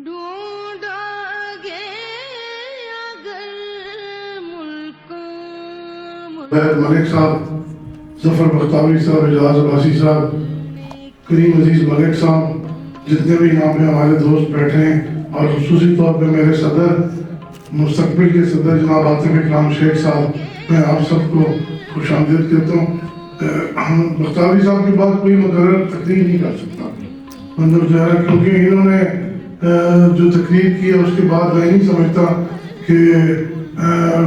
ڈھونڈا گے اگر ملک صاحب، ظفر بختاوری صاحب، اعجاز عباسی صاحب، کریم عزیز ملک صاحب، جتنے بھی یہاں پہ ہمارے دوست بیٹھے ہیں، اور خصوصی طور پہ میرے صدر، مستقبل کے صدر جناب عاطف اکرام شیخ صاحب، میں آپ سب کو خوش آمدید کہتا ہوں۔ بختاوری صاحب کے بعد کوئی مقرر تقریر نہیں کر سکتا، مطلب جو ہے، کیونکہ انہوں نے جو تقریر کی ہے اس کے بعد میں نہیں سمجھتا کہ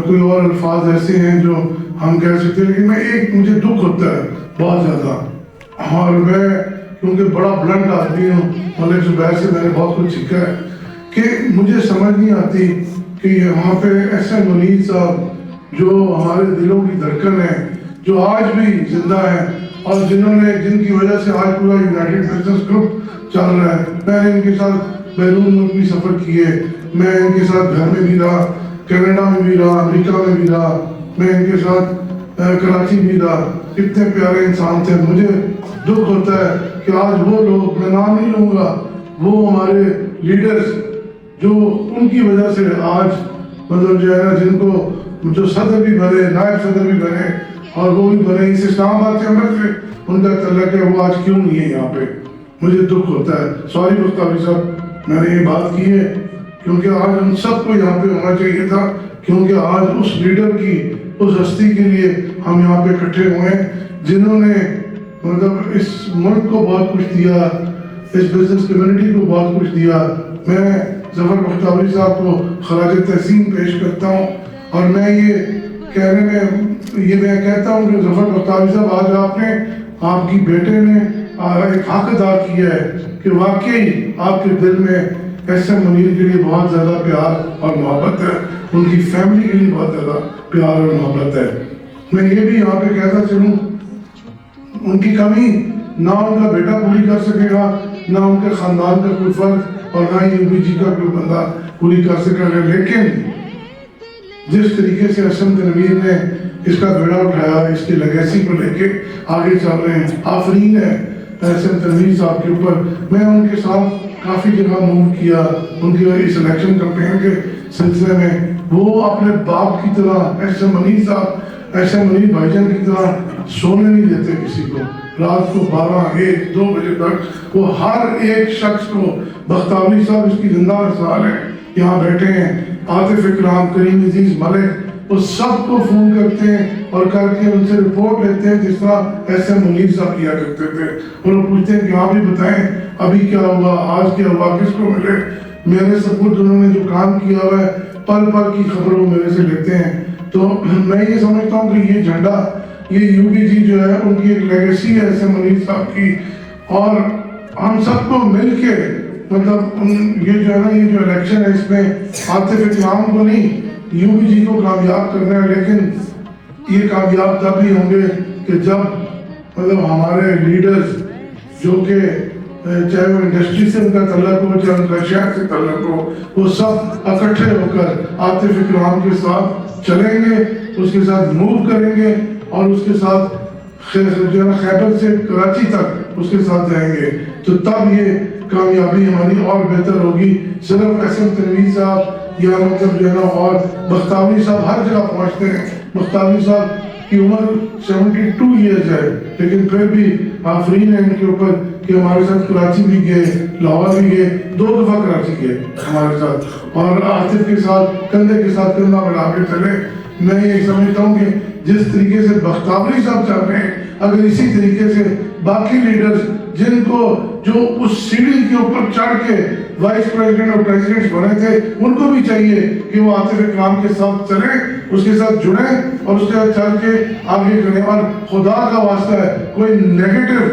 کوئی اور الفاظ ایسے ہیں جو ہم کہہ سکتے ہیں، لیکن مجھے دکھ ہوتا ہے بہت زیادہ، اور میں کیونکہ بڑا بلنٹ آدمی ہوں، ملک زبیر سے میں نے بہت کچھ سیکھا ہے، کہ مجھے سمجھ نہیں آتی کہ یہاں پہ ایسے منیر صاحب جو ہمارے دلوں کی دھڑکن ہے، جو آج بھی زندہ ہیں، اور جن کی وجہ سے آج پورا یونائٹڈ بزنس گروپ چل رہا ہے۔ میں نے ان کے ساتھ بیرون ملک بھی سفر کیے، میں ان کے ساتھ گھر میں بھی رہا، کینیڈا میں بھی رہا، امریکہ میں بھی رہا، میں ان کے ساتھ کراچی بھی رہا۔ اتنے پیارے انسان تھے۔ مجھے دکھ ہوتا ہے کہ آج وہ لوگ، میں نام نہیں لوں گا، وہ ہمارے لیڈرز جو ان کی وجہ سے آج مطلب جو ہے نا، جن کو جو صدر بھی بنے، نائب صدر بھی بنے، اور وہ بھی بنے اس اسلام آباد کے اندر سے، ان کا تعلق ہے، وہ آج کیوں نہیں ہے یہاں پہ؟ مجھے دکھ ہوتا ہے۔ سوری بختاوری صاحب، میں نے یہ بات کی ہے کیونکہ آج ہم سب کو یہاں پہ ہونا چاہیے تھا، کیونکہ آج اس لیڈر کی، اس ہستی کے لیے ہم یہاں پہ اکٹھے ہوئے ہیں، جنہوں نے مطلب اس ملک کو بہت کچھ دیا، اس بزنس کمیونٹی کو بہت کچھ دیا۔ میں ظفر بختاوری صاحب کو خراج تحسین پیش کرتا ہوں، اور میں یہ کہتا ہوں کہ ظفر بختاوری صاحب، آج آپ کی بیٹے نے ایک حق ادا کیا ہے کہ واقعی آپ کے دل میں ایس ایم منیر کے لیے بہت زیادہ پیار اور محبت ہے، ان کی فیملی کے لیے بہت زیادہ پیار اور محبت ہے۔ میں یہ بھی یہاں پہ کہتا چلوں، ان کی کمی نہ ان کا بیٹا پوری کر سکے گا، نہ ان کے خاندان کا کوئی فرد، اور نہ ہی UBG کا کوئی بندہ پوری کر سکے گا، لیکن جس طریقے سے حسن تنویر نے اس کا بیڑا اٹھایا، اس کی لیگیسی کو لے کے آگے چل رہے ہیں، آفرین ہے حسن تنویر صاحب کے اوپر۔ میں ان کے ساتھ کافی جگہ موو کیا، ان کے اس الیکشن کمپین کے سلسلے میں۔ وہ اپنے باپ کی طرح، ایس ایم منیر صاحب، ایس ایم منیر بھائی جان کی طرح سونے نہیں دیتے کسی کو۔ رات کو 12، 1، 2 بجے تک وہ ہر ایک شخص کو، بختاوری صاحب اس کی زندہ مثال ہے، یہاں بیٹھے ہیں، عاطف اکرام، کریم عزیز ملک، وہ سب کو فون کرتے ہیں اور کر کے ان سے رپورٹ لیتے ہیں، جس طرح ایس ایم منیر صاحب کیا کرتے تھے۔ اور وہ پوچھتے ہیں کہ آپ بھی بتائیں ابھی کیا ہوا، آج کیا ہوا، کس کو ملے۔ میرے سپورٹ انہوں نے جو کام کیا ہوا ہے، پل پل کی خبر وہ میرے سے لیتے ہیں۔ تو میں یہ سمجھتا ہوں کہ یہ جھنڈا، یہ UBG جو ہے، ان کی ایک لیگیسی ہے ایس ایم منیر صاحب کی، اور ہم سب کو مل کے مطلب یہ جو ہے نا، یہ جو الیکشن ہے، اس میں عاطف اکرام کو نہیں، UBG کو کامیاب کرنا ہے، لیکن یہ کامیاب تب ہی ہوں گے کہ جب مطلب ہمارے لیڈرز، جو کہ چاہے وہ انڈسٹری سے ان کا تعلق ہو، چاہے ان کا شہر سے تعلق ہو، وہ سب اکٹھے ہو کر عاطف اکرام کے ساتھ چلیں گے، اس کے ساتھ موو کریں گے، اور اس کے ساتھ جو ہے خیبر سے کراچی تک اس کے ساتھ جائیں گے، تو تب یہ کامیابی ہماری اور بہتر ہوگی۔ صرف ایس ایم تنویر صاحب یا مطلب جو ہے نا، اور بختاوری صاحب ہر جگہ پہنچتے ہیں۔ بختاوری صاحب کی عمر 72 ایئرز ہے، لیکن پھر بھی آفرین ہے ان کے اوپر کہ ہمارے ساتھ کراچی بھی گئے، لاہور بھی گئے، 2 دفعہ کراچی گئے ہمارے ساتھ، اور عاطف کے ساتھ کندھے کے ساتھ کندھا ملا کے چلے۔ میں یہ سمجھتا ہوں کہ جس طریقے سے بختاوری صاحب چاہتے ہیں، اگر اسی طریقے سے باقی لیڈرز، جن کو جو اس سیڑھی کے اوپر چڑھ کے وائس پریزیڈنٹ اور پریزیڈنٹ بنے تھے، ان کو بھی چاہیے کہ وہ عاطف اکرام کے ساتھ چلیں، اس کے ساتھ جڑیں، اور اس کے ساتھ چل کے آگے کریں۔ اور خدا کا واسطہ ہے، کوئی نیگیٹو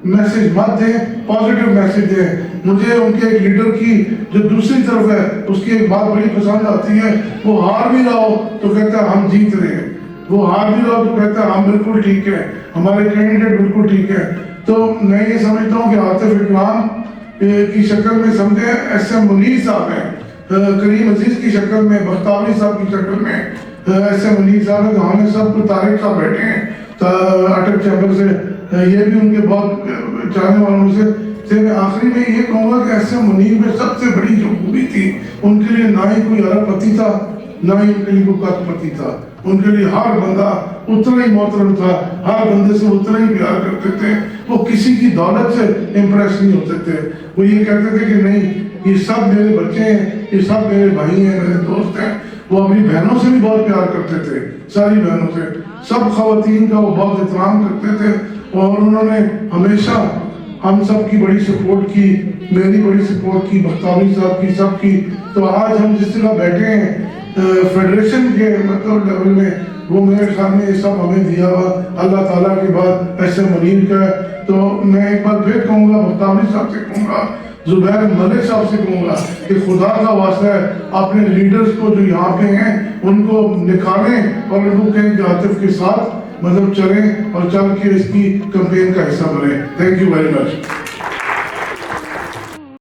میسج مت دیں، پازیٹیو میسج دیں۔ مجھے ان کے ایک لیڈر کی جو دوسری طرف ہے، اس کی ایک بات بڑی پسند آتی ہے، وہ ہار بھی رہا ہو تو کہتا ہے ہم جیت رہے ہیں، وہ ہار بھی رہا ہو تو کہتا ہے ہم بالکل ٹھیک ہے، ہمارے کینڈیڈیٹ بالکل ٹھیک ہے۔ تو میں یہ سمجھتا ہوں کہ عاطف اکرام کی شکل میں سمجھیں ایس ایم منیر صاحب ہیں، کریم عزیز کی شکل میں، بختاوری صاحب کی شکل میں ایس ایم منیر صاحب ہیں، تو ہمیں سب کو طارق صاحب بیٹھے ہیں اٹک چیمبر سے، یہ بھی ان کے بہت چاہنے والوں سے۔ میں آخری میں یہ کہوں گا کہ ایس ایم منیر میں سب سے بڑی جو ان کے لیے نہ ہی کوئی ارب پتی تھا نہ ہی ان کے لیے کوئی کت پتی تھا. ان کے لیے ہر بندہ اتنا ہی محترم تھا, ہر بندے سے اتنا ہی پیار کرتے تھے. وہ کسی کی دولت سے امپریس نہیں ہوتے تھے. وہ یہ کہتے تھے کہ نہیں یہ سب میرے بچے ہیں, یہ سب میرے بھائی ہیں, میرے دوست ہیں. وہ اپنی بہنوں سے بھی بہت پیار کرتے تھے, ساری بہنوں سے, سب خواتین کا وہ بہت احترام کرتے تھے. اور انہوں نے ہمیشہ ہم سب کی بڑی سپورٹ کی, میری بڑی سپورٹ کی, بختیاری صاحب کی, سب کی. تو آج ہم جس جگہ بیٹھے ہیں فیڈریشن کے مطلب لیول میں, وہ میرے خیال میں یہ سب ہمیں دیا ہوا اللہ تعالیٰ کے بعد ایسے منیر کا ہے. تو میں ایک بار پھر کہوں گا, بختیاری صاحب سے کہوں گا, زبیر ملک صاحب سے کہوں گا کہ خدا کا واسطہ ہے اپنے لیڈرز کو جو یہاں پہ ہیں ان کو نکالیں اور ان کو کہیں کہ عاطف کے ساتھ مطلب چلیں اور چل کے اس کی کمپین کا حصہ بنیں. Thank you very much.